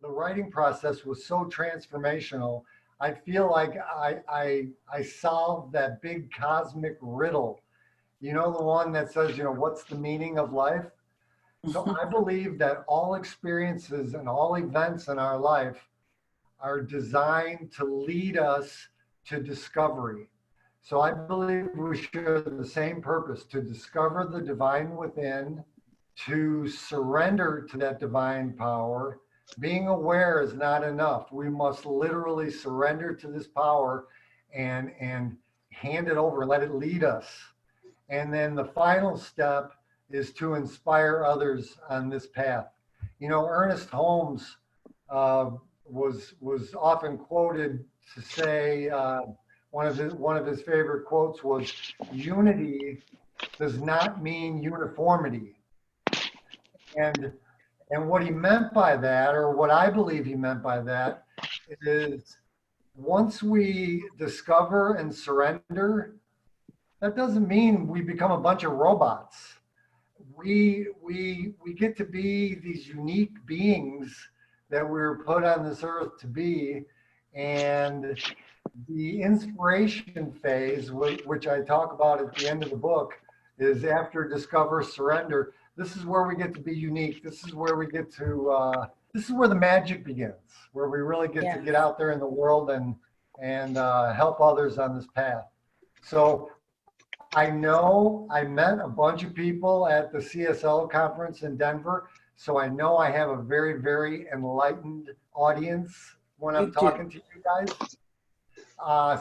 the writing process was so transformational. I feel like I solved that big cosmic riddle. You know, the one that says, what's the meaning of life? So I believe that all experiences and all events in our life are designed to lead us to discovery. So I believe we share the same purpose to discover the divine within, to surrender to that divine power. Being aware is not enough. We must literally surrender to this power and hand it over, let it lead us. And then the final step is to inspire others on this path. Ernest Holmes uh, was often quoted to say one of his favorite quotes was, "Unity does not mean uniformity." And and what he meant by that, or what I believe he meant by that, is once we discover and surrender, that doesn't mean we become a bunch of robots. We get to be these unique beings that we were put on this earth to be, and the inspiration phase, which I talk about at the end of the book, is after discover, surrender. This is where we get to be unique. This is where we get to. This is where the magic begins, where we really get to get out there in the world and help others on this path. So I know I met a bunch of people at the CSL conference in Denver. So I know I have a very, very enlightened audience when I'm talking to you guys.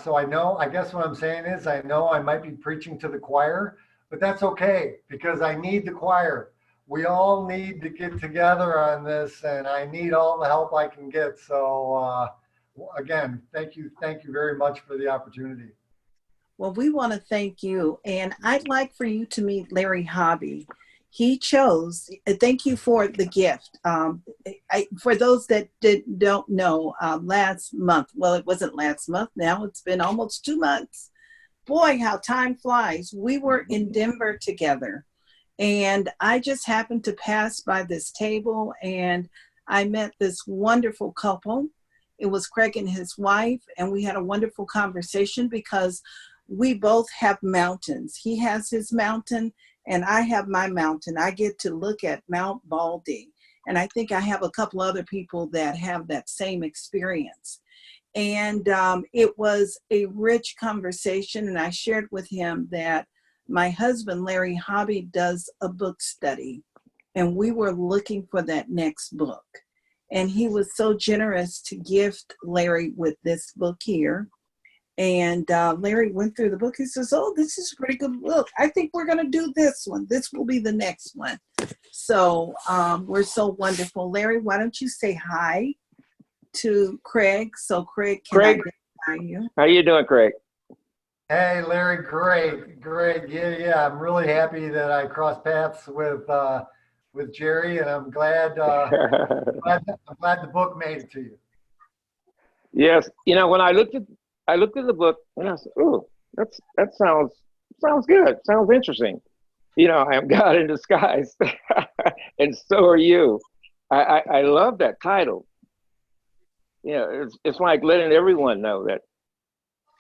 So I guess what I'm saying is, I know I might be preaching to the choir, but that's okay because I need the choir. We all need to get together on this, and I need all the help I can get. So again, thank you very much for the opportunity. Well, we want to thank you, and I'd like for you to meet Larry Hobby. He chose, thank you for the gift. For those that don't know, last month, well, it wasn't last month now, it's been almost 2 months. Boy, how time flies. We were in Denver together, and I just happened to pass by this table, and I met this wonderful couple. It was Craig and his wife, and we had a wonderful conversation because we both have mountains. He has his mountain, and I have my mountain. I get to look at Mount Baldy. And I think I have a couple other people that have that same experience. And it was a rich conversation. And I shared with him that my husband, Larry Hobby, does a book study. And we were looking for that next book. And he was so generous to gift Larry with this book here. And Larry went through the book. He says, "Oh, this is a pretty good book. I think we're going to do this one. This will be the next one." So we're so wonderful. Larry, why don't you say hi to Craig so Craig can identify you? How you doing, Craig? Hey, Larry, great. Yeah. I'm really happy that I crossed paths with Jerry, and I'm glad, I'm glad the book made it to you. Yes, when I looked at the book and I said, "Oh, that sounds good. Sounds interesting." I am God in disguise, and so are you. I love that title. It's like letting everyone know that.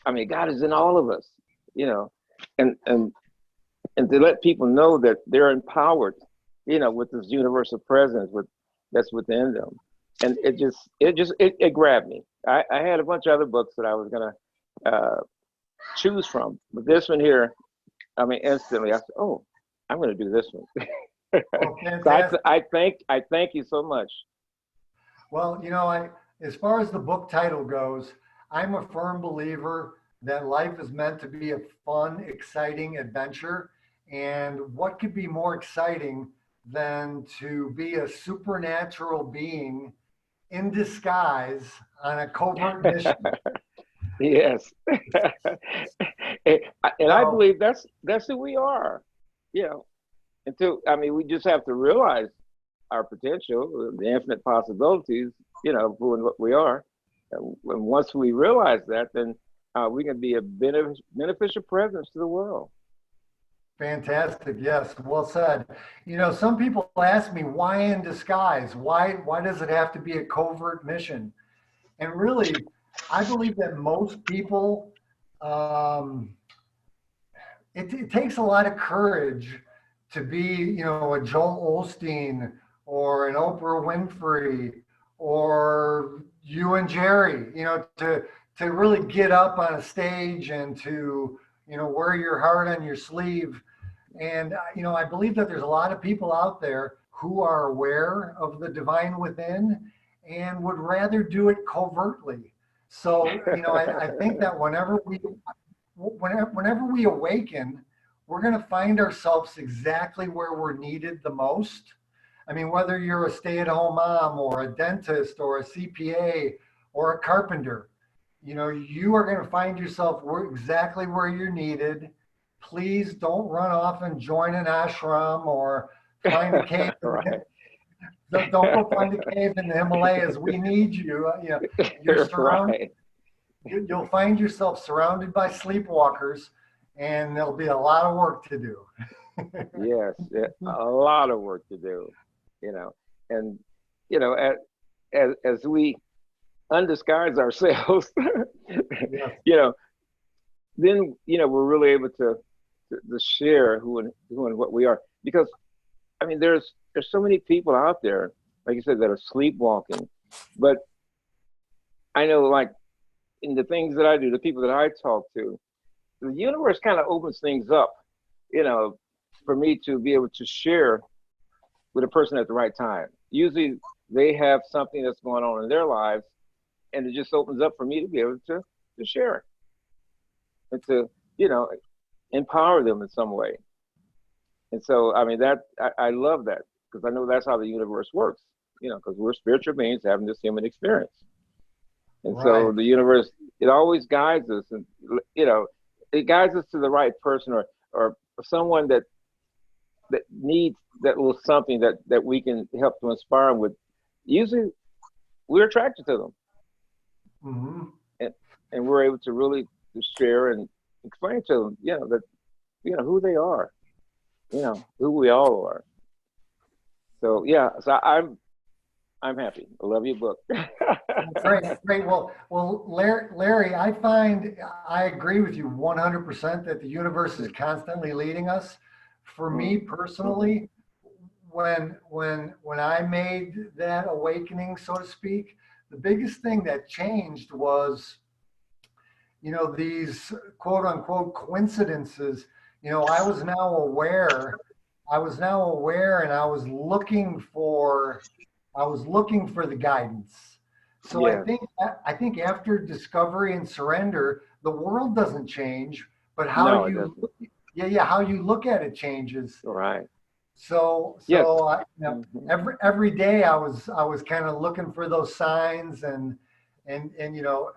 I mean, God is in all of us. And to let people know that they're empowered. With this universal presence that's within them, and it grabbed me. I had a bunch of other books that I was gonna choose from, but this one here, I mean, instantly I said, "Oh, I'm gonna do this one." So I thank you so much. Well, as far as the book title goes, I'm a firm believer that life is meant to be a fun, exciting adventure, and what could be more exciting than to be a supernatural being in disguise on a covert mission? Yes. and I believe that's who we are. We just have to realize our potential, the infinite possibilities, for what we are. And once we realize that, then we can be a beneficial presence to the world. Fantastic. Yes, well said. You know, some people ask me why in disguise? Why does it have to be a covert mission? And really, I believe that most people, um, it takes a lot of courage to be, you know, a Joel Osteen or an Oprah Winfrey or you and Jerry, you know, to really get up on a stage and to, you know, wear your heart on your sleeve. And you know, I believe that there's a lot of people out there who are aware of the divine within and would rather do it covertly. So, you know, I think that whenever we awaken, we're going to find ourselves exactly where we're needed the most. I mean, whether you're a stay-at-home mom or a dentist or a CPA or a carpenter, you know, you are going to find yourself exactly where you're needed. Please don't run off and join an ashram or find a cave. Right. Don't go find a cave in the Himalayas. We need you. You know, you're surrounded. Right. You'll find yourself surrounded by sleepwalkers, and there'll be a lot of work to do. Yes, a lot of work to do, you know, and you know, as we undisguise ourselves, Yes. you know, then you know we're really able to share who and what we are. Because I mean, there's so many people out there, like you said, that are sleepwalking. But I know, like in the things that I do, the people that I talk to, the universe kind of opens things up, you know, for me to be able to share with a person at the right time. Usually they have something that's going on in their lives, and it just opens up for me to be able to share and to, you know, empower them in some way. And so, I mean, I love that, because I know that's how the universe works, you know, because we're spiritual beings having this human experience. And so Right. the universe, it always guides us, and, you know, it guides us to the right person, or someone that needs that little something that we can help to inspire them with. Usually we're attracted to them, Hmm. and we're able to really to share and explain to them, you know, that, you know, who they are, you know, who we all are. So yeah, so I'm happy. I love your book. Great, great. Well, Larry, I find I agree with you 100% that the universe is constantly leading us. For me Mhm. personally, when I made that awakening, so to speak, the biggest thing that changed was, you know, these quote unquote coincidences. You know, I was now aware, and I was looking for the guidance. So Yes. I think after discovery and surrender, the world doesn't change, but No, it doesn't. how you look at it changes. Right. Yes. So you know, Hmm. every day I was kind of looking for those signs, and you know,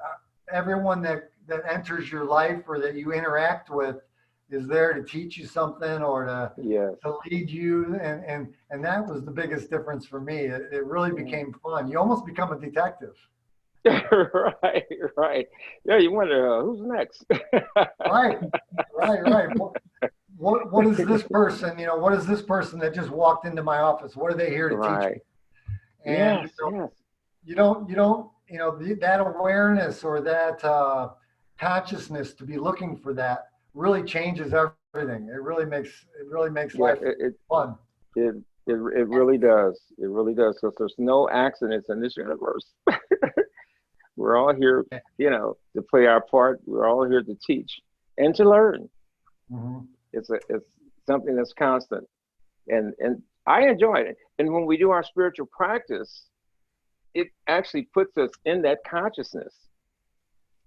everyone that enters your life or that you interact with is there to teach you something or Yes. to lead you, and that was the biggest difference for me. It really Mhm. became fun. You almost become a detective. Right. Right. Yeah. You wonder who's next. Right, right. What is this person? You know, what is this person that just walked into my office? What are they here to teach me? Right. And Yes. Yes. you know, that awareness or that consciousness to be looking for that really changes everything. It really makes Yeah. life fun. It it really does. It really does. Because there's no accidents in this universe. We're all here, you know, to play our part. We're all here to teach and to learn. Mhm. It's something that's constant, and I enjoy it. And when we do our spiritual practice, it actually puts us in that consciousness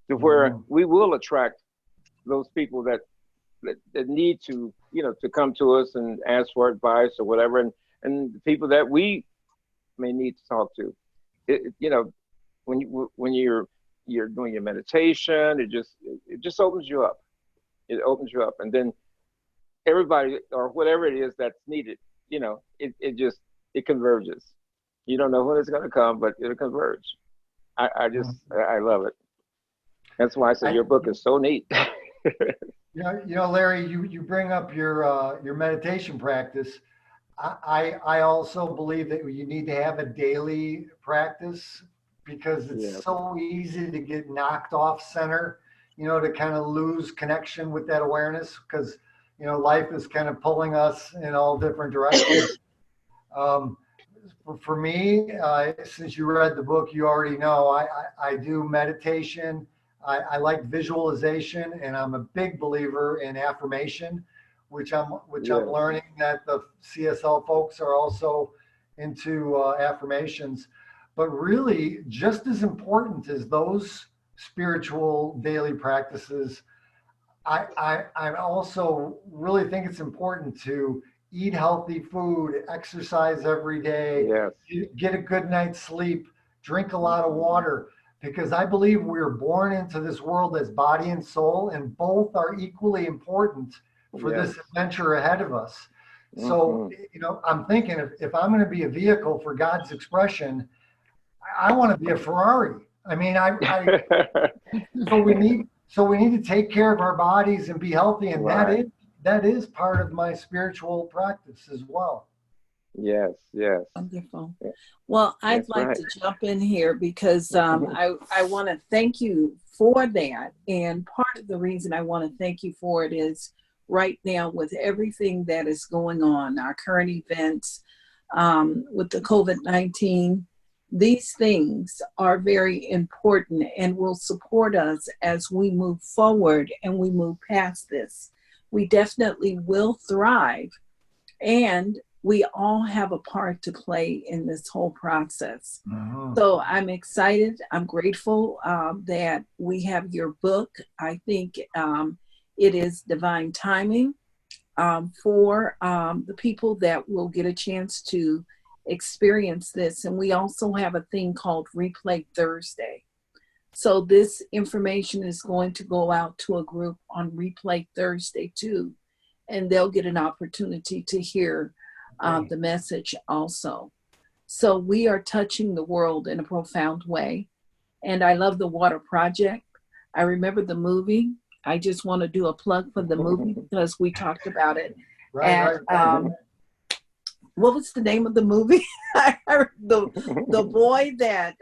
to where Mhm. we will attract those people that need to, you know, to come to us and ask for advice or whatever, and the people that we may need to talk to. You know, when you're doing your meditation, it just opens you up. It opens you up, and then everybody or whatever it is that's needed, you know, it just it converges. You don't know when it's going to come, but it'll converge. I Mhm. just I love it. That's why I say I, your book is so neat. Larry, you bring up your meditation practice. I also believe that you need to have a daily practice because it's Yeah, so easy to get knocked off center, to kind of lose connection with that awareness because, life is kind of pulling us in all different directions. Um, for me, since you read the book, you already know I do meditation. I like visualization, and I'm a big believer in affirmation, which I'm yeah, learning that the CSL folks are also into affirmations. But really, just as important as those spiritual daily practices, I also really think it's important to eat healthy food, exercise every day, yes. get a good night's sleep, drink a lot of Mhm. water, because I believe we're born into this world as body and soul, and both are equally important for Yes. this adventure ahead of us. So, Hmm. I'm thinking if I'm going to be a vehicle for God's expression, I want to be a Ferrari. I mean, so we need to take care of our bodies and be healthy, and that Right. is that is part of my spiritual practice as well. Yes, yes. Wonderful. Yeah, Well, I'd that's like right. to jump in here because I want to thank you for that. And part of the reason I want to thank you for it is right now, with everything that is going on, our current events, with the COVID-19, these things are very important and will support us as we move forward and we move past this. We definitely will thrive, and we all have a part to play in this whole process. Mhm. So I'm excited. I'm grateful that we have your book. I think it is divine timing for the people that will get a chance to experience this. And we also have a thing called Replay Thursday. So this information is going to go out to a group on Replay Thursday too, and they'll get an opportunity to hear Okay. the message also. So we are touching the world in a profound way. And I love the Water Project. I remember the movie. I just want to do a plug for the movie because we talked about it Right, at right, right. what was the name of the movie? I heard the boy that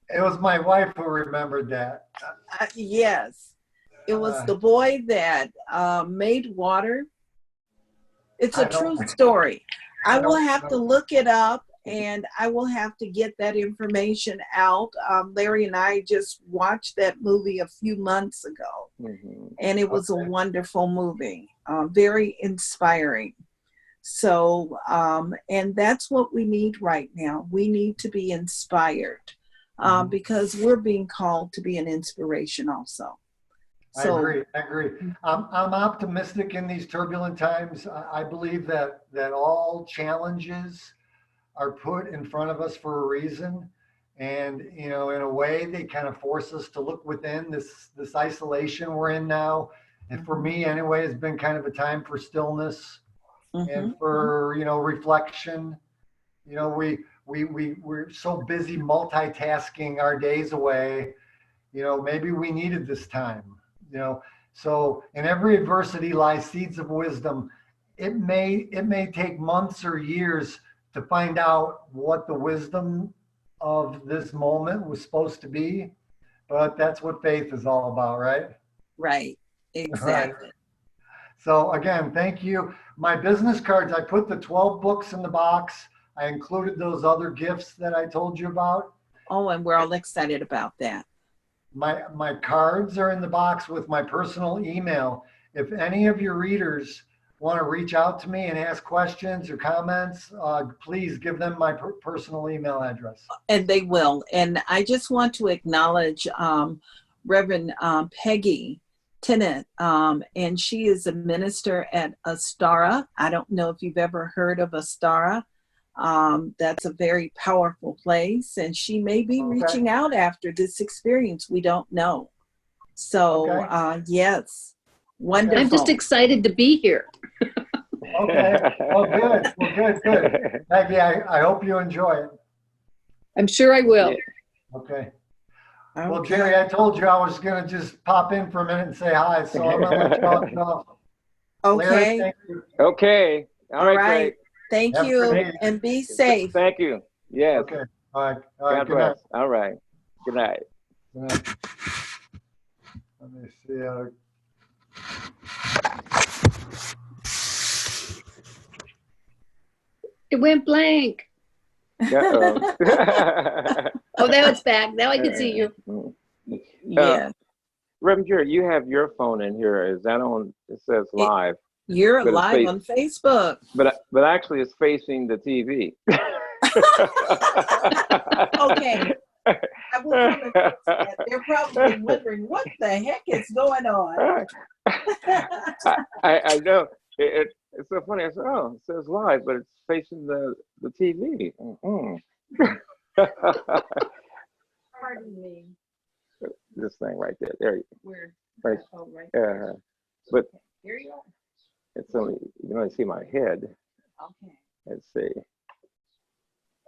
It was my wife who remembered that. yes, it was Uh, the boy that made water. It's a I don't, true story. I I will don't have to know. look it up, and I will have to get that information out. Larry and I just watched that movie a few months ago, Mhm. and it was a Okay. wonderful movie, very inspiring. So, and that's what we need right now. We need to be inspired Mhm. because we're being called to be an inspiration also. I So, agree. I agree. I'm optimistic in these turbulent times. I believe that all challenges are put in front of us for a reason. And, in a way, they kind of force us to look within this isolation we're in now. And for me, anyway, it's been kind of a time for stillness and mhm. for, reflection. We're so busy multitasking our days away. Maybe we needed this time, you know. So in every adversity lies seeds of wisdom. It may take months or years to find out what the wisdom of this moment was supposed to be, but that's what faith is all about, right? Right, Right. exactly. So again, thank you. My business cards, I put the 12 books in the box. I included those other gifts that I told you about. Oh, and we're all excited about that. My cards are in the box with my personal email. If any of your readers want to reach out to me and ask questions or comments, please give them my personal email address. And they will. And I just want to acknowledge Reverend Peggy Tennant, and she is a minister at Astara. I don't know if you've ever heard of Astara. That's a very powerful place, and she may be Okay. reaching out after this experience. We don't know. So, Okay. yes, Okay. I'm just wonderful. excited to be here. Okay. Well, good. Well, good. Good. Maggie, I hope you enjoy it. I'm sure I will. Yeah. Okay. Well, Okay. Jerry, I told you I was gonna just pop in for a minute and say hi, so I'm gonna let y'all go. Larry, Okay. thank you. Okay. All All right, right. Greg. Thank Have a good you evening. and be safe. Thank you. Yes. Okay. All right. All right. God Good night. bless. All right. Good night. Good night. Let me see. It went blank. Uh-oh. Oh, now it's back. Now I can see you. Yeah. Reverend Jerry, you have your phone in here. Is that on? It says It- live, You're but it's live on Facebook. but actually it's facing the TV. Okay. I will come and fix that. They're probably wondering what the heck is going on. I know. It's so funny. I said, oh, it says live, but it's facing the TV. Pardon me. This thing right there. There you Where? right. Oh, right. But Here you are. it's only you can only see my head. Okay. Let's see.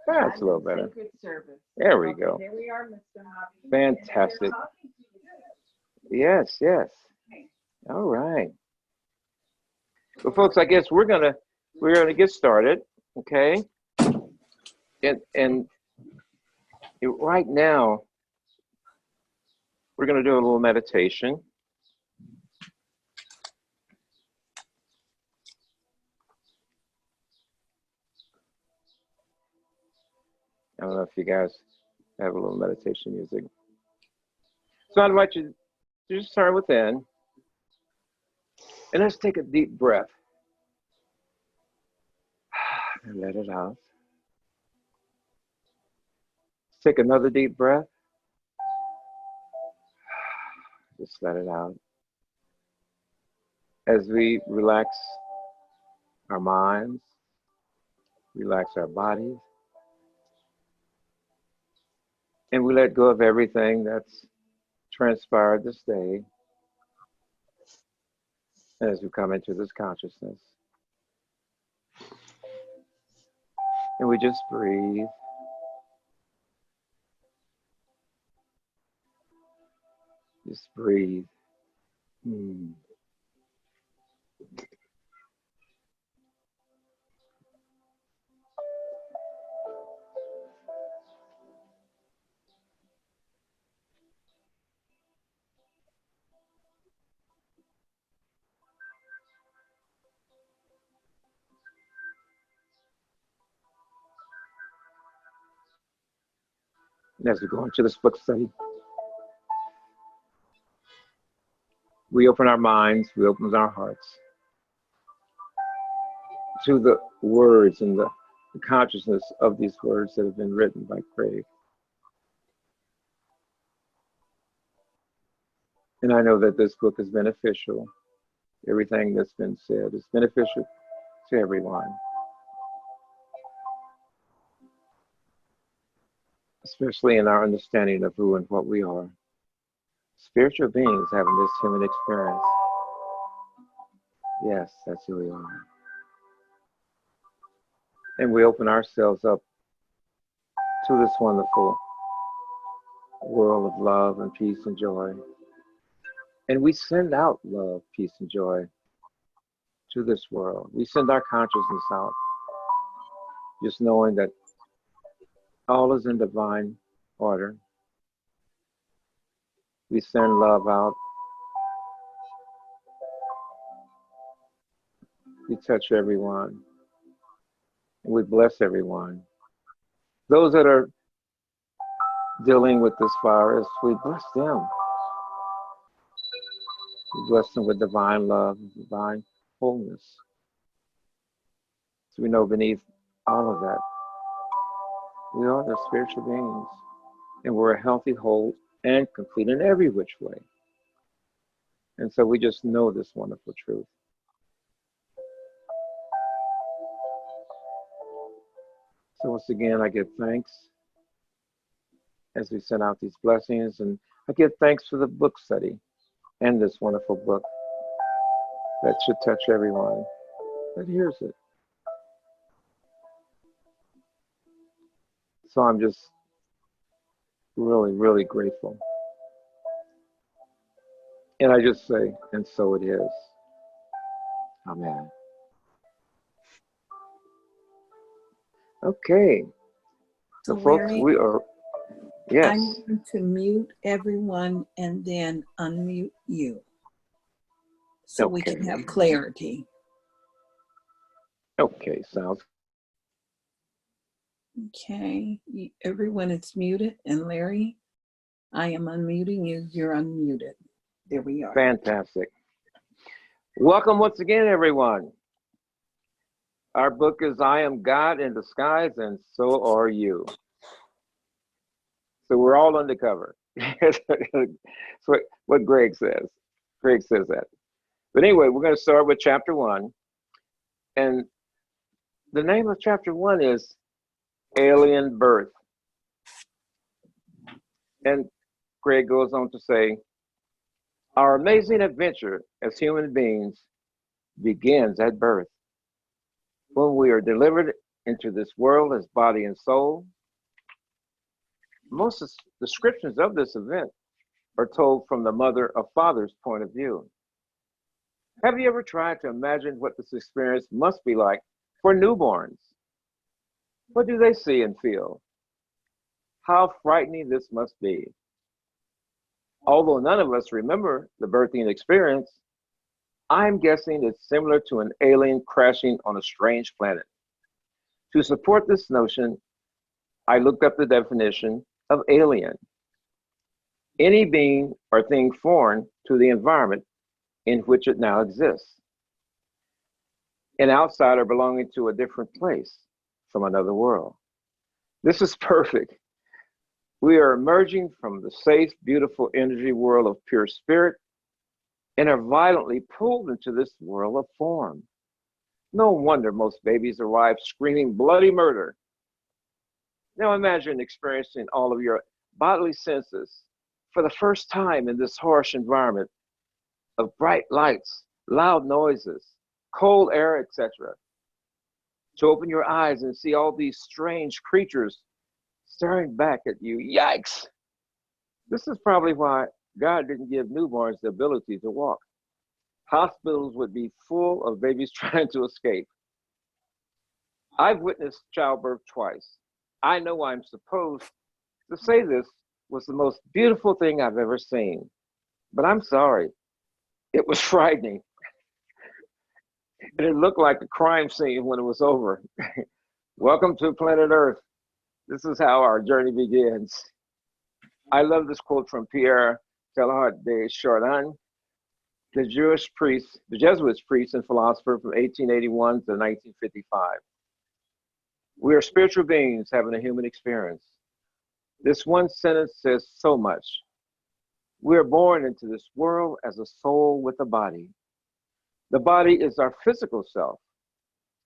That's a little better. Sacred service. There we Okay, go. there we are, Mr. Hobby. Fantastic. Yes, yes. All right. Well, folks, I guess we're gonna get started. Okay. And right now we're gonna do a little meditation. I don't know if you guys have a little meditation music. So I invite you to just start within. And let's take a deep breath. And let it out. Let's take another deep breath. Just let it out. As we relax our minds, relax our bodies, and we let go of everything that's transpired this day as we come into this consciousness. And we just breathe. Just breathe. And as we go into this book study, we open our minds, we open our hearts to the words and the consciousness of these words that have been written by Craig. And I know that this book is beneficial. Everything that's been said is beneficial to everyone, especially in our understanding of who and what we are. Spiritual beings having this human experience. Yes, that's who we are. And we open ourselves up to this wonderful world of love and peace and joy. And we send out love, peace, and joy to this world. We send our consciousness out, just knowing that all is in divine order. We send love out. We touch everyone. And we bless everyone. Those that are dealing with this virus, we bless them. We bless them with divine love and divine wholeness. So we know beneath all of that, we are the spiritual beings. And we're a healthy, whole, and complete in every which way. And so we just know this wonderful truth. So once again, I give thanks as we send out these blessings, and I give thanks for the book study and this wonderful book that should touch everyone that hears it. So I'm just really, really grateful And I just say, and so it is. Amen. Okay. So So folks, Larry, we are, I'm yes. going to mute everyone and then unmute you so we can Okay. have clarity. Okay, sounds. Okay, everyone is muted, and Larry, I am unmuting you. You're unmuted. There we are. Fantastic. Welcome once again, everyone. Our book is I Am God in Disguise, and so are you. So we're all undercover. That's what Greg says. Greg says that. But anyway, we're going to start with chapter 1. And the name of chapter 1 is Alien Birth. And Greg goes on to say, our amazing adventure as human beings begins at birth. When we are delivered into this world as body and soul, most descriptions of this event are told from the mother or father's point of view. Have you ever tried to imagine what this experience must be like for newborns? What do they see and feel? How frightening this must be. Although none of us remember the birthing experience, I'm guessing it's similar to an alien crashing on a strange planet. To support this notion, I looked up the definition of alien. Any being or thing foreign to the environment in which it now exists. An outsider belonging to a different place from another world. This is perfect. We are emerging from the safe, beautiful energy world of pure spirit and are violently pulled into this world of form. No wonder most babies arrive screaming bloody murder. Now imagine experiencing all of your bodily senses for the first time in this harsh environment of bright lights, loud noises, cold air, etc. To open your eyes and see all these strange creatures staring back at you. Yikes! This is probably why God didn't give newborns the ability to walk. Hospitals would be full of babies trying to escape. I've witnessed childbirth twice. I know I'm supposed to say this was the most beautiful thing I've ever seen, but I'm sorry. It was frightening. And it looked like a crime scene when it was over. Welcome to planet Earth. This is how our journey begins. I love this quote from Pierre Teilhard de Chardin, the Jesuit priest and philosopher from 1881 to 1955. We are spiritual beings having a human experience. This one sentence says so much. We are born into this world as a soul with a body. The body is our physical self,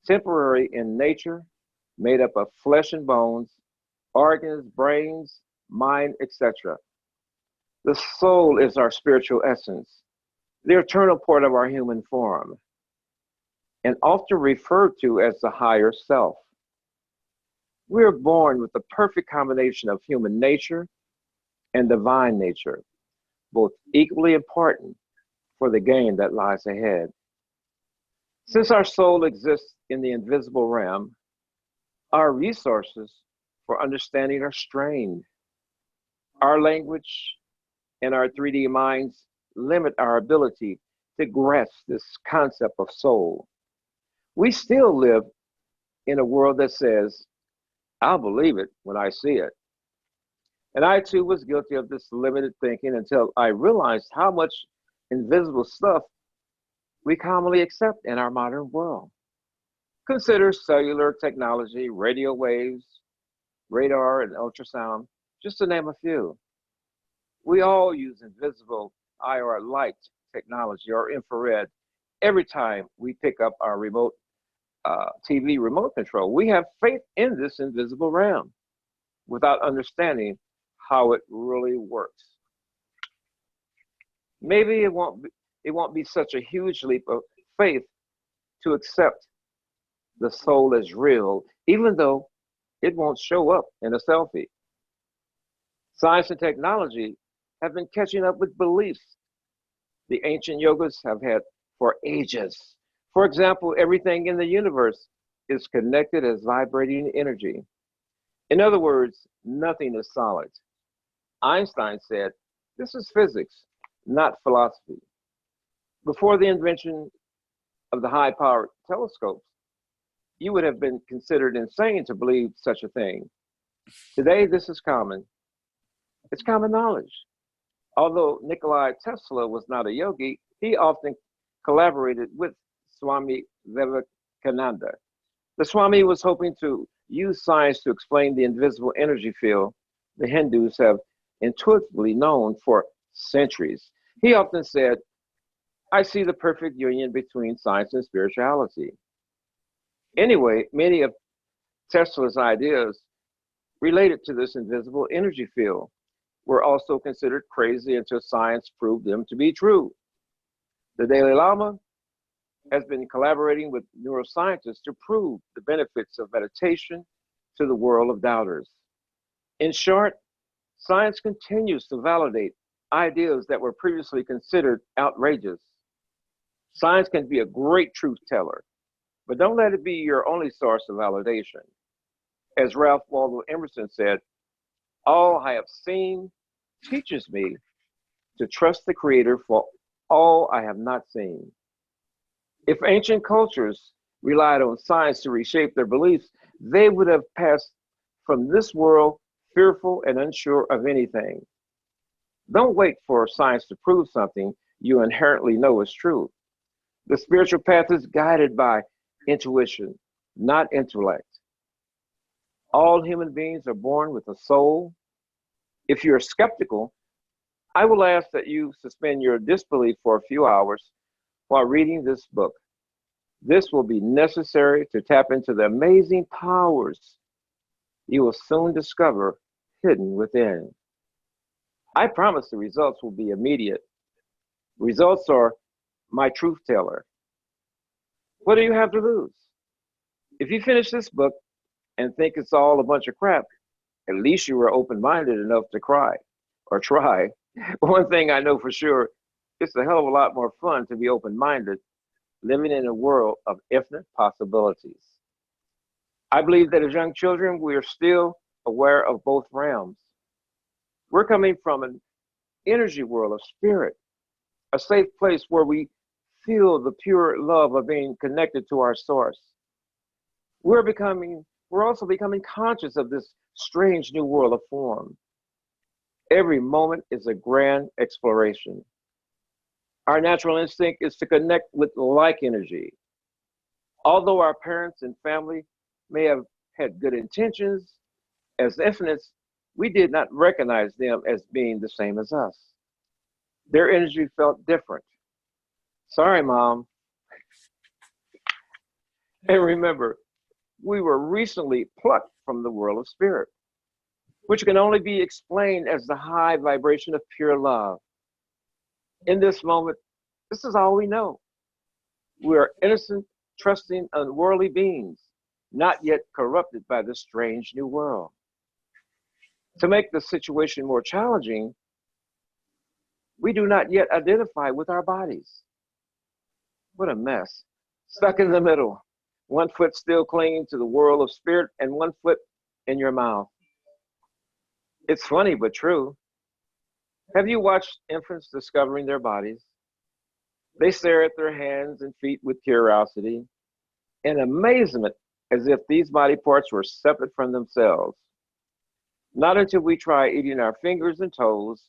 temporary in nature, made up of flesh and bones, organs, brains, mind, etc. The soul is our spiritual essence, the eternal part of our human form, and often referred to as the higher self. We are born with the perfect combination of human nature and divine nature, both equally important for the game that lies ahead. Since our soul exists in the invisible realm, our resources for understanding are strained. Our language and our 3D minds limit our ability to grasp this concept of soul. We still live in a world that says, I'll believe it when I see it. And I too was guilty of this limited thinking until I realized how much invisible stuff we commonly accept in our modern world. Consider cellular technology, radio waves, radar, and ultrasound, just to name a few. We all use invisible IR light technology or infrared every time we pick up our remote TV remote control. We have faith in this invisible realm without understanding how it really works. Maybe it won't be such a huge leap of faith to accept the soul as real, even though it won't show up in a selfie. Science and technology have been catching up with beliefs the ancient yogas have had for ages. For example, everything in the universe is connected as vibrating energy. In other words, nothing is solid. Einstein said, this is physics, not philosophy. Before the invention of the high-powered telescopes, you would have been considered insane to believe such a thing. Today, this is common. It's common knowledge. Although Nikola Tesla was not a yogi, he often collaborated with Swami Vivekananda. The Swami was hoping to use science to explain the invisible energy field the Hindus have intuitively known for centuries. He often said, I see the perfect union between science and spirituality. Anyway, many of Tesla's ideas related to this invisible energy field were also considered crazy until science proved them to be true. The Dalai Lama has been collaborating with neuroscientists to prove the benefits of meditation to the world of doubters. In short, science continues to validate ideas that were previously considered outrageous. Science can be a great truth teller, but don't let it be your only source of validation. As Ralph Waldo Emerson said, all I have seen teaches me to trust the Creator for all I have not seen. If ancient cultures relied on science to reshape their beliefs, they would have passed from this world fearful and unsure of anything. Don't wait for science to prove something you inherently know is true. The spiritual path is guided by intuition, not intellect. All human beings are born with a soul. If you're skeptical, I will ask that you suspend your disbelief for a few hours while reading this book. This will be necessary to tap into the amazing powers you will soon discover hidden within. I promise the results will be immediate. Results are my truth teller. What do you have to lose? If you finish this book and think it's all a bunch of crap, at least you were open-minded enough to cry or try. One thing I know for sure, it's a hell of a lot more fun to be open-minded, living in a world of infinite possibilities. I believe that as young children, we are still aware of both realms. We're coming from an energy world of spirit, a safe place where we feel the pure love of being connected to our source. We're also becoming conscious of this strange new world of form. Every moment is a grand exploration. Our natural instinct is to connect with like energy. Although our parents and family may have had good intentions, as infants, we did not recognize them as being the same as us. Their energy felt different. Sorry, Mom. And remember, we were recently plucked from the world of spirit, which can only be explained as the high vibration of pure love. In this moment, this is all we know. We are innocent, trusting, unworldly beings, not yet corrupted by this strange new world. To make the situation more challenging, we do not yet identify with our bodies. What a mess. Stuck in the middle, one foot still clinging to the world of spirit and one foot in your mouth. It's funny, but true. Have you watched infants discovering their bodies? They stare at their hands and feet with curiosity and amazement, as if these body parts were separate from themselves. Not until we try eating our fingers and toes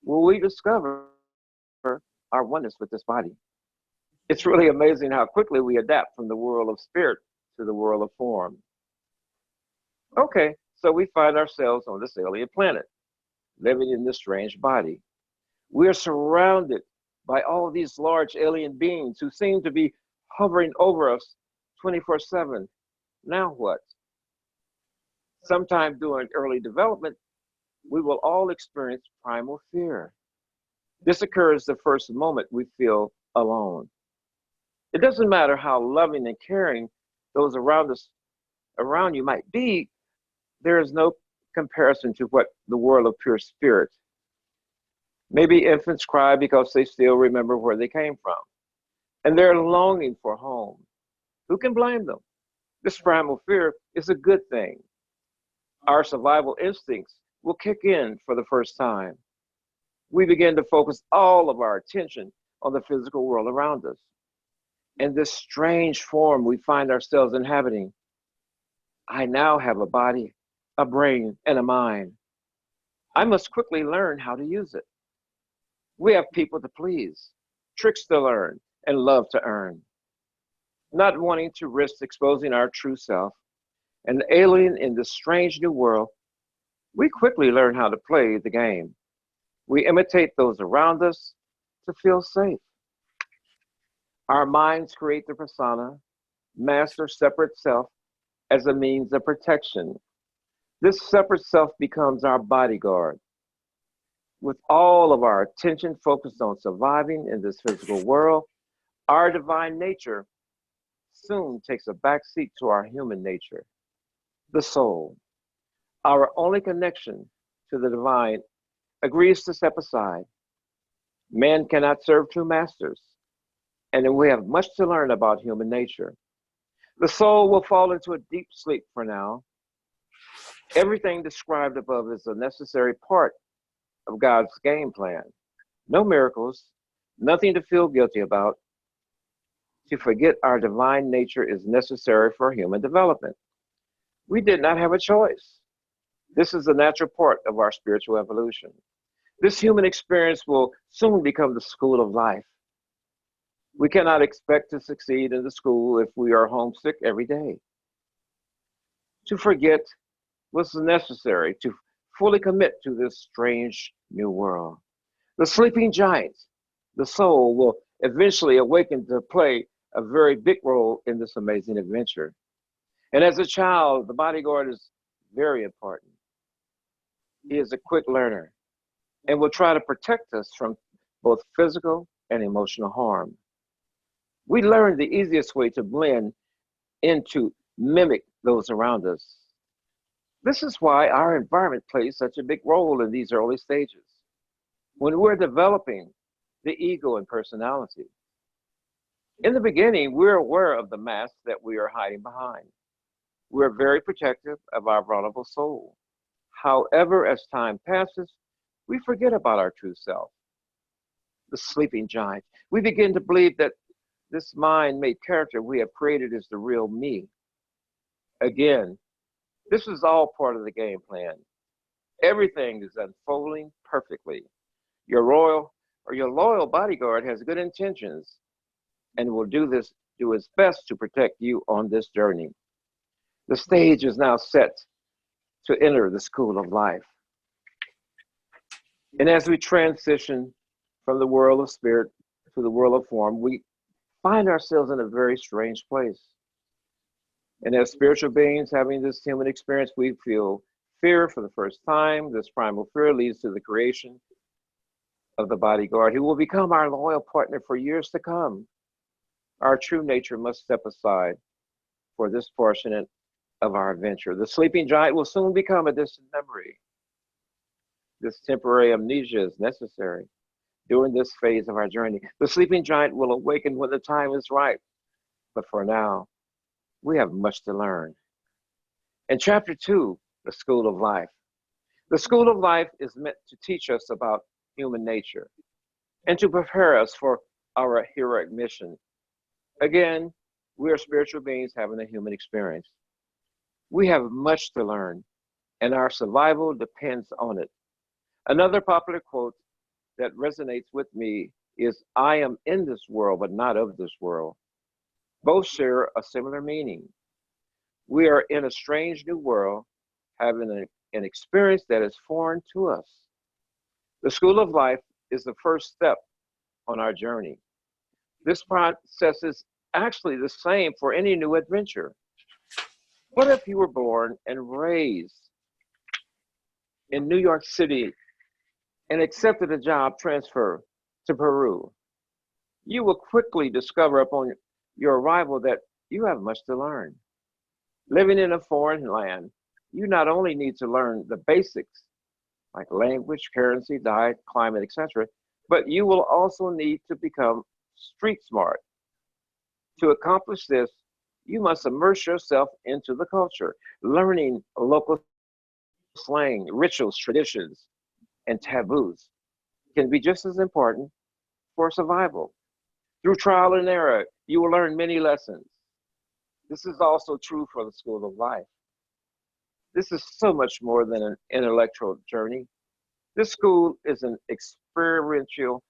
will we discover our oneness with this body. It's really amazing how quickly we adapt from the world of spirit to the world of form. Okay, so we find ourselves on this alien planet, living in this strange body. We are surrounded by all these large alien beings who seem to be hovering over us 24/7. Now what? Sometime during early development, we will all experience primal fear. This occurs the first moment we feel alone. It doesn't matter how loving and caring those around you might be, there is no comparison to what the world of pure spirit Maybe infants cry because they still remember where they came from and they're longing for home. Who can blame them? This primal fear is a good thing. Our survival instincts will kick in for the first time. We begin to focus all of our attention on the physical world around us. And this strange form we find ourselves inhabiting. I now have a body, a brain, and a mind. I must quickly learn how to use it. We have people to please, tricks to learn, and love to earn. Not wanting to risk exposing our true self, an alien in this strange new world, we quickly learn how to play the game. We imitate those around us to feel safe. Our minds create the persona, master separate self as a means of protection. This separate self becomes our bodyguard. With all of our attention focused on surviving in this physical world, our divine nature soon takes a backseat to our human nature, the soul. Our only connection to the divine agrees to step aside. Man cannot serve two masters, and we have much to learn about human nature. The soul will fall into a deep sleep for now. Everything described above is a necessary part of God's game plan. No miracles, nothing to feel guilty about. To forget our divine nature is necessary for human development. We did not have a choice. This is a natural part of our spiritual evolution. This human experience will soon become the school of life. We cannot expect to succeed in the school if we are homesick every day. To forget was necessary to fully commit to this strange new world. The sleeping giant, the soul, will eventually awaken to play a very big role in this amazing adventure. And as a child, the bodyguard is very important. He is a quick learner and will try to protect us from both physical and emotional harm. We learn the easiest way to blend in to mimic those around us. This is why our environment plays such a big role in these early stages. When we're developing the ego and personality, in the beginning, we're aware of the mask that we are hiding behind. We're very protective of our vulnerable soul. However, as time passes, we forget about our true self, the sleeping giant. We begin to believe that this mind-made character we have created is the real me. Again, this is all part of the game plan. Everything is unfolding perfectly. Your loyal bodyguard has good intentions and will do its best to protect you on this journey. The stage is now set to enter the school of life. And as we transition from the world of spirit to the world of form, we find ourselves in a very strange place. And as spiritual beings having this human experience, we feel fear for the first time. This primal fear leads to the creation of the bodyguard who will become our loyal partner for years to come. Our true nature must step aside for this portion of our adventure. The sleeping giant will soon become a distant memory. This temporary amnesia is necessary during this phase of our journey. The sleeping giant will awaken when the time is right. But for now, we have much to learn. In chapter 2, the school of life. The school of life is meant to teach us about human nature and to prepare us for our heroic mission. Again, we are spiritual beings having a human experience. We have much to learn, and our survival depends on it. Another popular quote that resonates with me is, "I am in this world, but not of this world." Both share a similar meaning. We are in a strange new world, having an experience that is foreign to us. The school of life is the first step on our journey. This process is actually the same for any new adventure. What if you were born and raised in New York City and accepted a job transfer to Peru? You will quickly discover upon your arrival that you have much to learn. Living in a foreign land, you not only need to learn the basics like language, currency, diet, climate, etc. But you will also need to become street smart. To accomplish this, you must immerse yourself into the culture, learning local slang, rituals, traditions, and taboos can be just as important for survival. Through trial and error, you will learn many lessons. This is also true for the school of life. This is so much more than an intellectual journey. This school is an experiential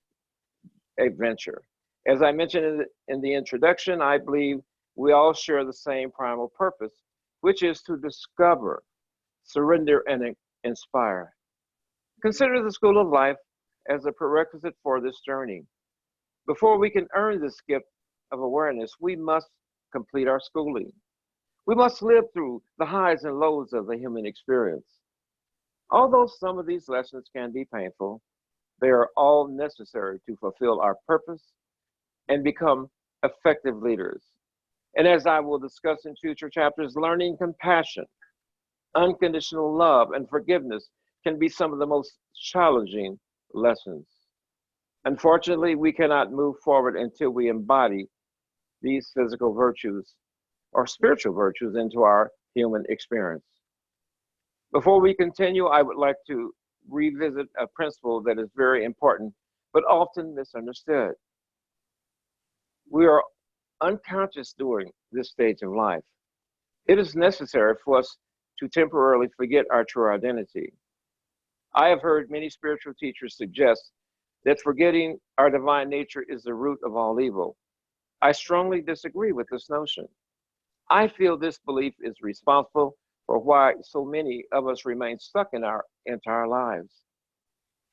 adventure. As I mentioned in the introduction, I believe we all share the same primal purpose, which is to discover, surrender, and inspire. Consider the school of life as a prerequisite for this journey. Before we can earn this gift of awareness, we must complete our schooling. We must live through the highs and lows of the human experience. Although some of these lessons can be painful, they are all necessary to fulfill our purpose and become effective leaders. And as I will discuss in future chapters, learning compassion, unconditional love, and forgiveness can be some of the most challenging lessons. Unfortunately, we cannot move forward until we embody these physical virtues or spiritual virtues into our human experience. Before we continue, I would like to revisit a principle that is very important, but often misunderstood. We are unconscious during this stage of life. It is necessary for us to temporarily forget our true identity. I have heard many spiritual teachers suggest that forgetting our divine nature is the root of all evil. I strongly disagree with this notion. I feel this belief is responsible for why so many of us remain stuck in our entire lives.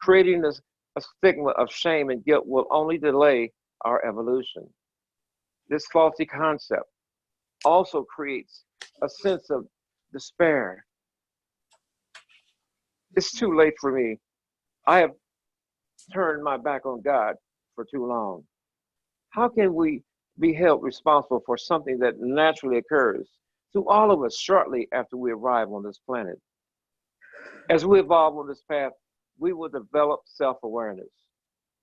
Creating a stigma of shame and guilt will only delay our evolution. This faulty concept also creates a sense of despair. It's too late for me. I have turned my back on God for too long. How can we be held responsible for something that naturally occurs to all of us shortly after we arrive on this planet? As we evolve on this path, we will develop self-awareness.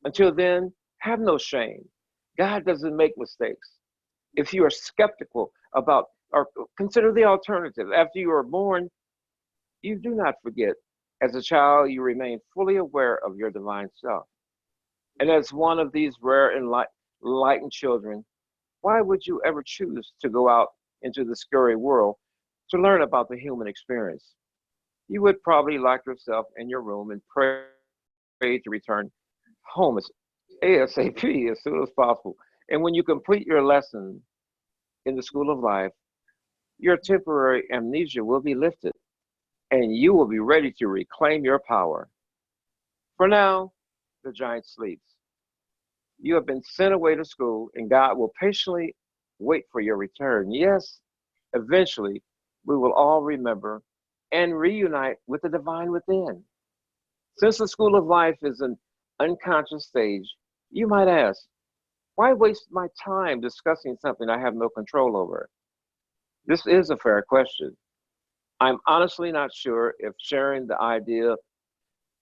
Until then, have no shame. God doesn't make mistakes. If you are skeptical about or consider the alternative, after you are born, you do not forget. As a child, you remain fully aware of your divine self. And as one of these rare enlightened children, why would you ever choose to go out into the scary world to learn about the human experience? You would probably lock yourself in your room and pray to return home as ASAP as soon as possible. And when you complete your lesson in the school of life, your temporary amnesia will be lifted and you will be ready to reclaim your power. For now, the giant sleeps. You have been sent away to school and God will patiently wait for your return. Yes, eventually we will all remember and reunite with the divine within. Since the school of life is an unconscious stage, you might ask, why waste my time discussing something I have no control over? This is a fair question. I'm honestly not sure if sharing the idea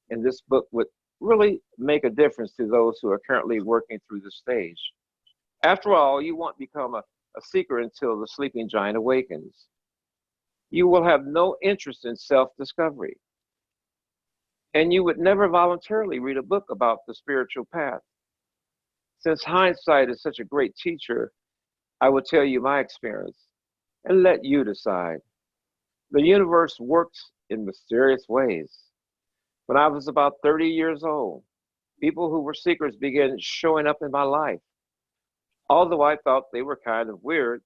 in this book would really make a difference to those who are currently working through the stage. After all, you won't become a seeker until the sleeping giant awakens. You will have no interest in self-discovery. And you would never voluntarily read a book about the spiritual path. Since hindsight is such a great teacher, I will tell you my experience and let you decide. The universe works in mysterious ways. When I was about 30 years old, people who were seekers began showing up in my life. Although I thought they were kind of weird,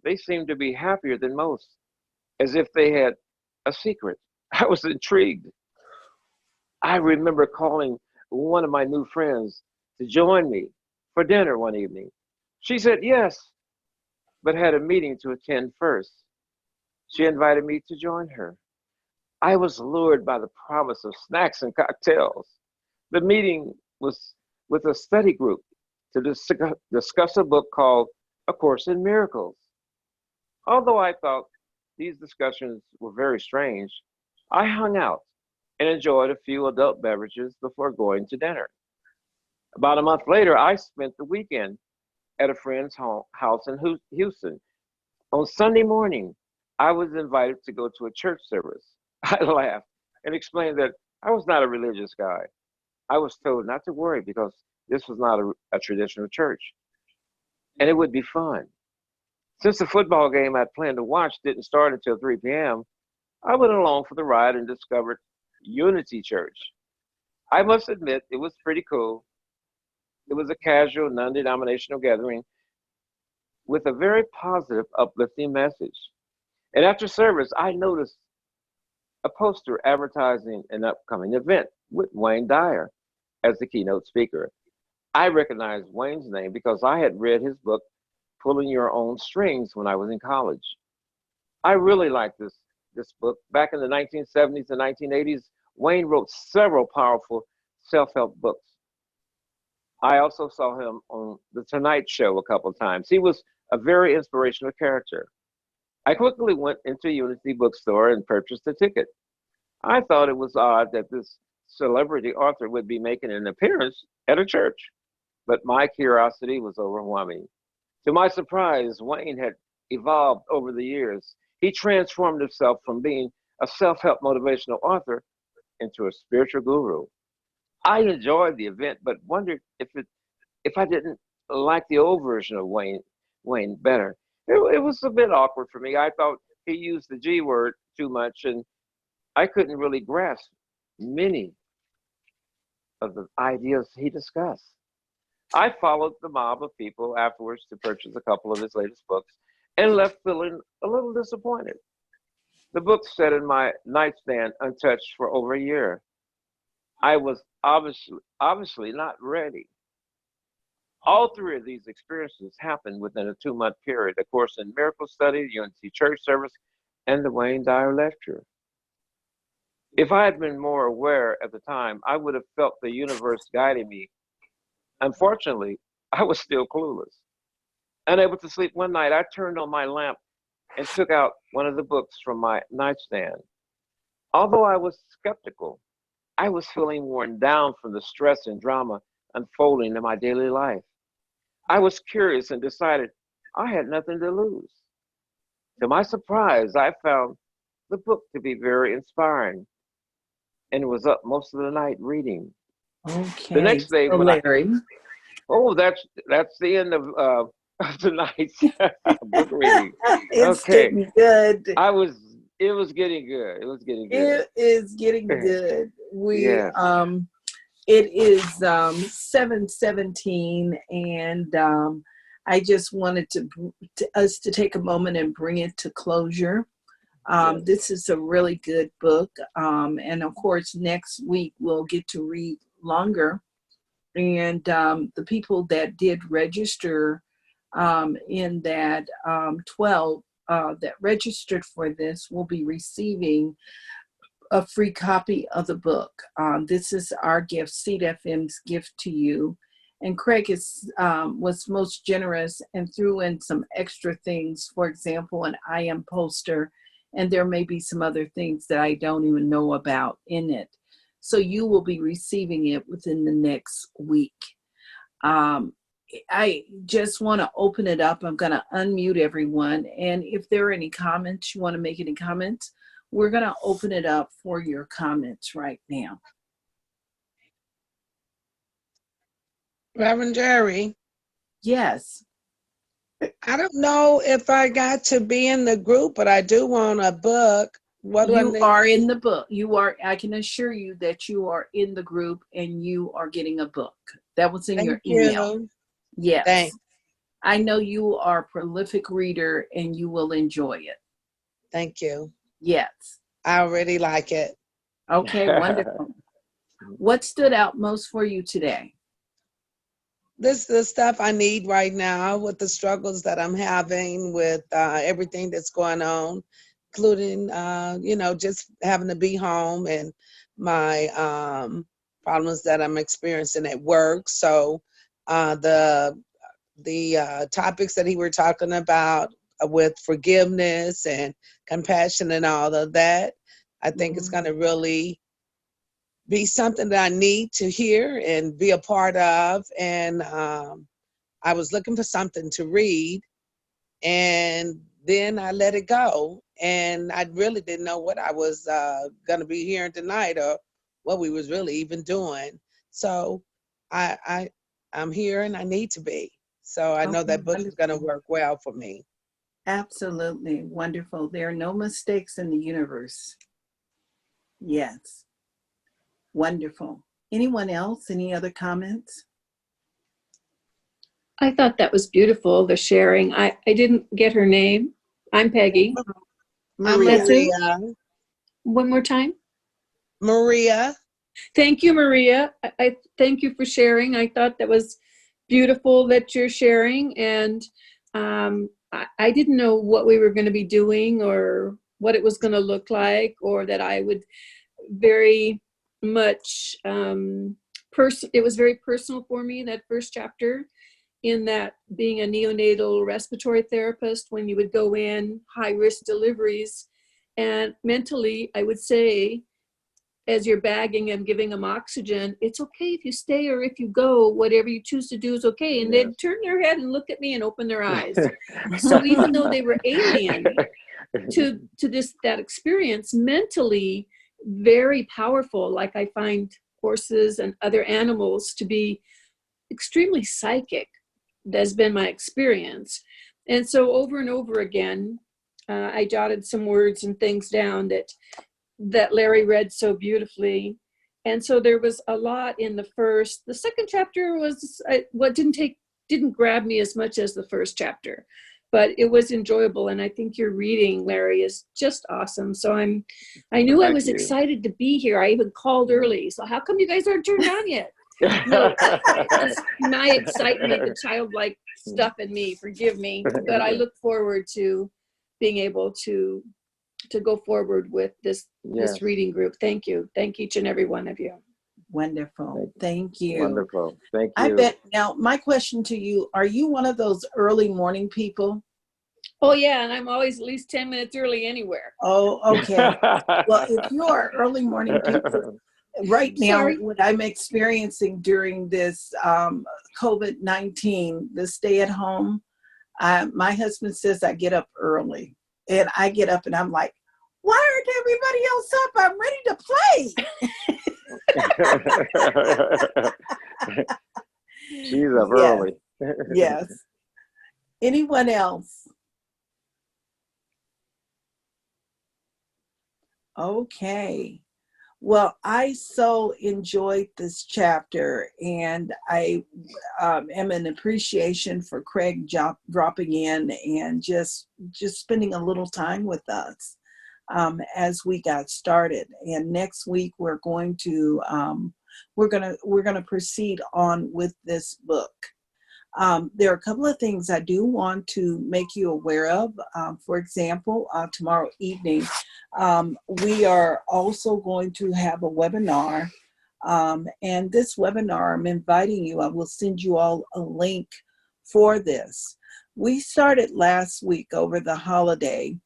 they seemed to be happier than most, as if they had a secret. I was intrigued. I remember calling one of my new friends to join me for dinner one evening. She said yes, but had a meeting to attend first. She invited me to join her. I was lured by the promise of snacks and cocktails. The meeting was with a study group to discuss a book called A Course in Miracles. Although I thought these discussions were very strange, I hung out and enjoyed a few adult beverages before going to dinner. About a month later, I spent the weekend at a friend's house in Houston. On Sunday morning, I was invited to go to a church service. I laughed and explained that I was not a religious guy. I was told not to worry because this was not a traditional church and it would be fun. Since the football game I'd planned to watch didn't start until 3 p.m., I went along for the ride and discovered Unity Church. I must admit, it was pretty cool. It was a casual, non-denominational gathering with a very positive, uplifting message. And after service, I noticed a poster advertising an upcoming event with Wayne Dyer as the keynote speaker. I recognized Wayne's name because I had read his book, Pulling Your Own Strings, when I was in college. I really liked this book. Back in the 1970s and 1980s, Wayne wrote several powerful self-help books. I also saw him on The Tonight Show a couple of times. He was a very inspirational character. I quickly went into Unity Bookstore and purchased a ticket. I thought it was odd that this celebrity author would be making an appearance at a church, but my curiosity was overwhelming. To my surprise, Wayne had evolved over the years. He transformed himself from being a self-help motivational author into a spiritual guru. I enjoyed the event, but wondered if I didn't like the old version of Wayne better. It was a bit awkward for me. I thought he used the G word too much, and I couldn't really grasp many of the ideas he discussed. I followed the mob of people afterwards to purchase a couple of his latest books and left feeling a little disappointed. The book sat in my nightstand untouched for over a year. I was obviously not ready. All three of these experiences happened within a 2-month period: A Course in Miracle Study, Unity Church Service, and the Wayne Dyer Lecture. If I had been more aware at the time, I would have felt the universe guiding me. Unfortunately, I was still clueless. Unable to sleep one night, I turned on my lamp and took out one of the books from my nightstand. Although I was skeptical, I was feeling worn down from the stress and drama unfolding in my daily life. I was curious and decided I had nothing to lose. To my surprise, I found the book to be very inspiring and was up most of the night reading. Okay. The next day, so when Larry. that's the end of tonight's book reading. It's Okay. getting good. It was getting good. It was getting good. It is getting good. Yeah. It is 7:17, and I just wanted us to take a moment and bring it to closure. This is a really good book, and of course next week we'll get to read longer. And the people that did register in that 12 that registered for this will be receiving a free copy of the book. This is our gift, Seed FM's gift to you. And Craig was most generous and threw in some extra things, for example, an I am poster, and there may be some other things that I don't even know about in it. So you will be receiving it within the next week. I just want to open it up. I'm going to unmute everyone. And if there are any comments, you want to make any comments, we're going to open it up for your comments right now. Reverend Jerry. Yes. I don't know if I got to be in the group, but I do want a book. What do I You need? are in the book. I can assure you that you are in the group and you are getting a book. That was in your email. You. Yes. Thanks. I know you are a prolific reader and you will enjoy it. Thank you. Yes. I already like it. Okay, wonderful. What stood out most for you today? This is the stuff I need right now with the struggles that I'm having with everything that's going on, including, just having to be home and my problems that I'm experiencing at work. So the topics that he were talking about with forgiveness and compassion and all of that, I think it's going to really be something that I need to hear and be a part of. And I was looking for something to read, and then I let it go. And I really didn't know what I was going to be hearing tonight or what we was really even doing. So I'm here and I need to be. So I know Okay, that book is going to wonderful. work well for me. Absolutely wonderful. There are no mistakes in the universe. Yes, wonderful. Anyone else? Any other comments? I thought that was beautiful, the sharing. I didn't get her name. I'm Peggy. I'm Maria. Maria. One more time. Maria. Thank you, Maria. I thank you for sharing. I thought that was beautiful that you're sharing. And I didn't know what we were going to be doing or what it was going to look like, or that I would very much, it was very personal for me, that first chapter, in that being a neonatal respiratory therapist, when you would go in high risk deliveries, and mentally, I would say, as you're bagging and giving them oxygen, it's okay if you stay or if you go, whatever you choose to do is okay. And they'd turn their head and look at me and open their eyes. So even though they were alien to that experience, mentally very powerful, like I find horses and other animals to be extremely psychic. That's been my experience. And so over and over again, I jotted some words and things down that Larry read so beautifully. And so there was a lot in the second chapter was what didn't grab me as much as the first chapter, but it was enjoyable. And I think your reading, Larry, is just awesome. So I knew I was excited to be here. I even called early. So how come you guys aren't turned on yet? No, it's my excitement, the childlike stuff in me, forgive me, but I look forward to being able to go forward with this reading group. Thank you. Thank each and every one of you. Wonderful. Thank you. Wonderful. Thank you. I bet. Now, my question to you, are you one of those early morning people? Oh, yeah. And I'm always at least 10 minutes early anywhere. Oh, okay. Well, if you are early morning people, right now, what I'm experiencing during this COVID-19, the stay at home, my husband says I get up early, and I get up and I'm like, why aren't everybody else up? I'm ready to play. She's up early. Yes. Anyone else? Okay. Well, I so enjoyed this chapter, and I am in appreciation for Craig dropping in and just spending a little time with us as we got started. And next week we're going to proceed on with this book. There are a couple of things I do want to make you aware of. For example, tomorrow evening, we are also going to have a webinar. And this webinar, I'm inviting you, I will send you all a link for this. We started last week over the holiday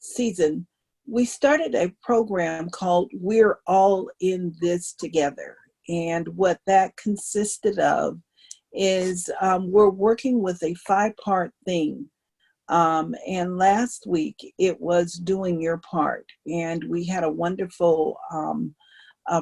season. We started a program called We're All in This Together. And what that consisted of is we're working with a 5-part theme. And last week it was doing your part. And we had a wonderful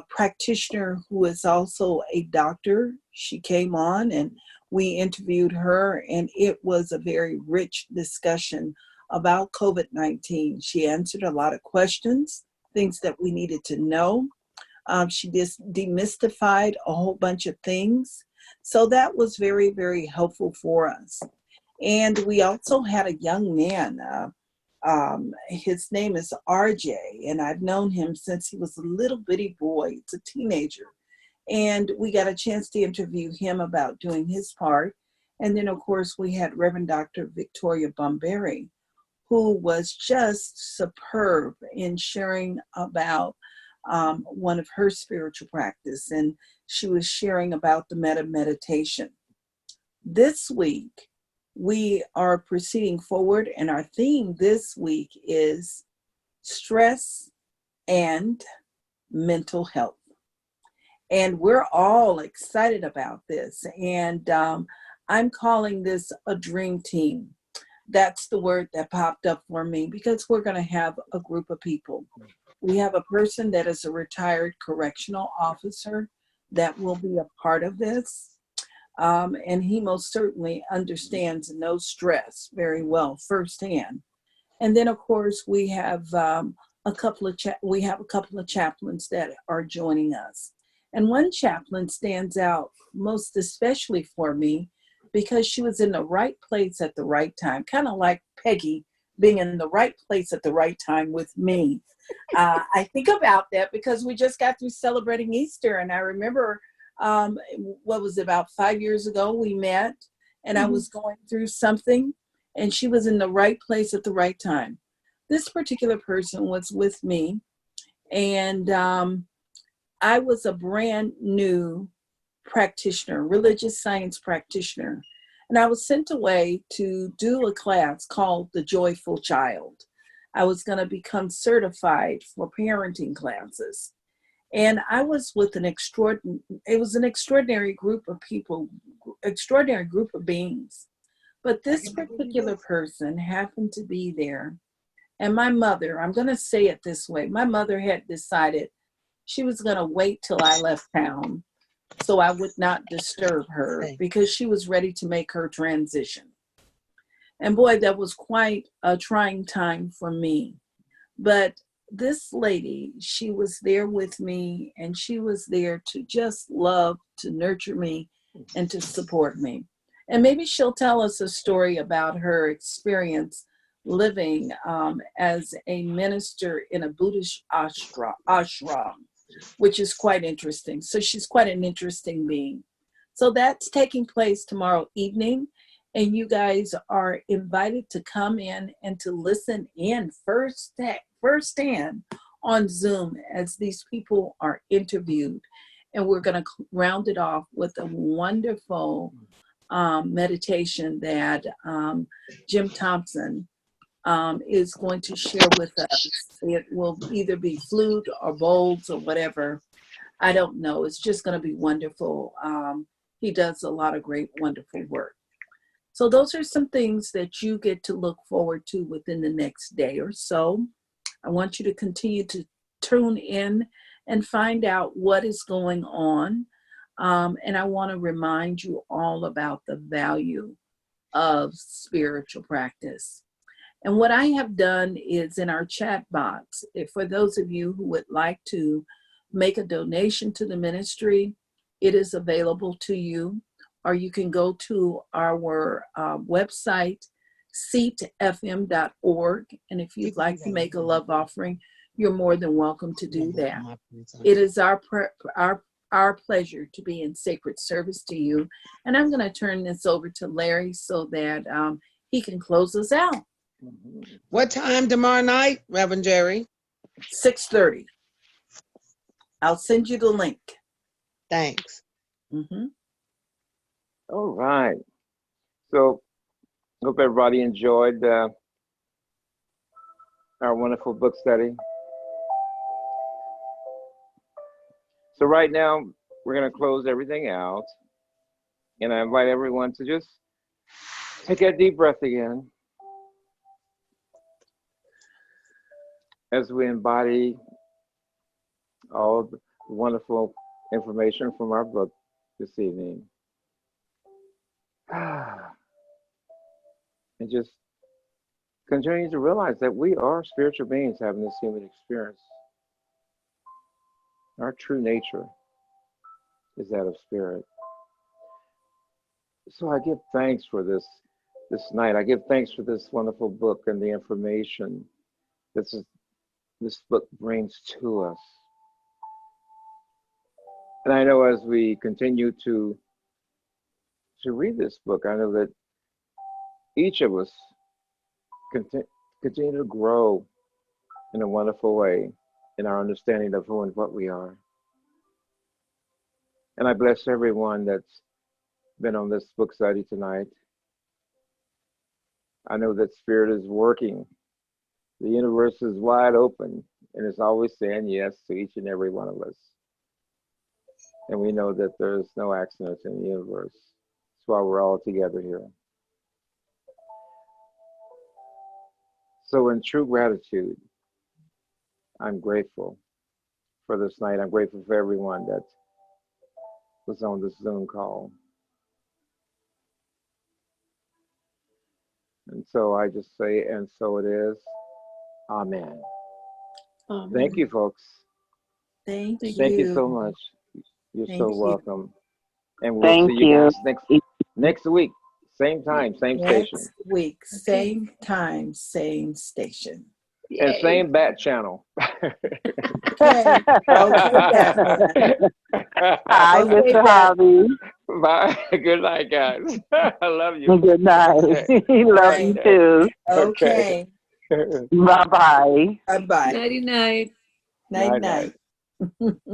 practitioner who is also a doctor. She came on and we interviewed her, and it was a very rich discussion about COVID-19. She answered a lot of questions, things that we needed to know. She just demystified a whole bunch of things. So that was very, very helpful for us. And we also had a young man, his name is RJ, and I've known him since he was a little bitty boy. It's a teenager. And we got a chance to interview him about doing his part. And then, of course, we had Reverend Dr. Victoria Bomberi, who was just superb in sharing about one of her spiritual practice, and she was sharing about the metta meditation. This week, we are proceeding forward, and our theme this week is stress and mental health. And we're all excited about this. And I'm calling this a dream team. That's the word that popped up for me because we're going to have a group of people. We have a person that is a retired correctional officer that will be a part of this. And he most certainly understands no stress very well firsthand. And then, of course, we have a couple of chaplains that are joining us. And one chaplain stands out most especially for me because she was in the right place at the right time, kind of like Peggy being in the right place at the right time with me. I think about that because we just got through celebrating Easter, and I remember what was it, about 5 years ago we met, and I was going through something, and she was in the right place at the right time. This particular person was with me, and I was a brand new practitioner, religious science practitioner. And I was sent away to do a class called The Joyful Child. I was going to become certified for parenting classes. And I was with an extraordinary group of people, extraordinary group of beings. But this particular person happened to be there. And my mother, I'm going to say it this way, my mother had decided she was going to wait till I left town so I would not disturb her because she was ready to make her transition. And boy, that was quite a trying time for me. But this lady, she was there with me, and she was there to just love, to nurture me, and to support me. And maybe she'll tell us a story about her experience living as a minister in a Buddhist ashram, which is quite interesting. So she's quite an interesting being. So that's taking place tomorrow evening. And you guys are invited to come in and to listen in firsthand on Zoom as these people are interviewed. And we're going to round it off with a wonderful meditation that Jim Thompson is going to share with us. It will either be flute or bowls or whatever. I don't know. It's just going to be wonderful. He does a lot of great, wonderful work. So those are some things that you get to look forward to within the next day or so. I want you to continue to tune in and find out what is going on. And I want to remind you all about the value of spiritual practice. And what I have done is in our chat box, for those of you who would like to make a donation to the ministry, it is available to you. Or you can go to our website, seatfm.org. And if you'd like to make a love offering, you're more than welcome to do that. It is our pleasure to be in sacred service to you. And I'm going to turn this over to Larry so that he can close us out. What time tomorrow night, Reverend Jerry? 6:30. I'll send you the link. Thanks. Mm-hmm. All right. So, hope everybody enjoyed our wonderful book study. So right now, we're going to close everything out. And I invite everyone to just take a deep breath again as we embody all the wonderful information from our book this evening. And just continue to realize that we are spiritual beings having this human experience. Our true nature is that of spirit. So I give thanks for this night. I give thanks for this wonderful book and the information this book brings to us. And I know as we continue to read this book, I know that each of us continue to grow in a wonderful way in our understanding of who and what we are. And I bless everyone that's been on this book study tonight. I know that Spirit is working. The universe is wide open and it's always saying yes to each and every one of us. And we know that there's no accidents in the universe. That's why we're all together here. So in true gratitude, I'm grateful for this night. I'm grateful for everyone that was on this Zoom call. And so I just say, and so it is. Amen. Thank you, folks. Thank you. Thank you so much. You're Thank so you. welcome. And we'll Thank see you you. guys next week. Same time, same station. Next week, same time, same station. And Yay. same bat channel. Okay. Okay, Bethel. Hi, Okay, Mr. Beth. Hobby. Bye. Good night, guys. I love you. Good night. Okay. Love you too. Okay. Bye-bye. Bye-bye. Nighty night. Night, Night, night.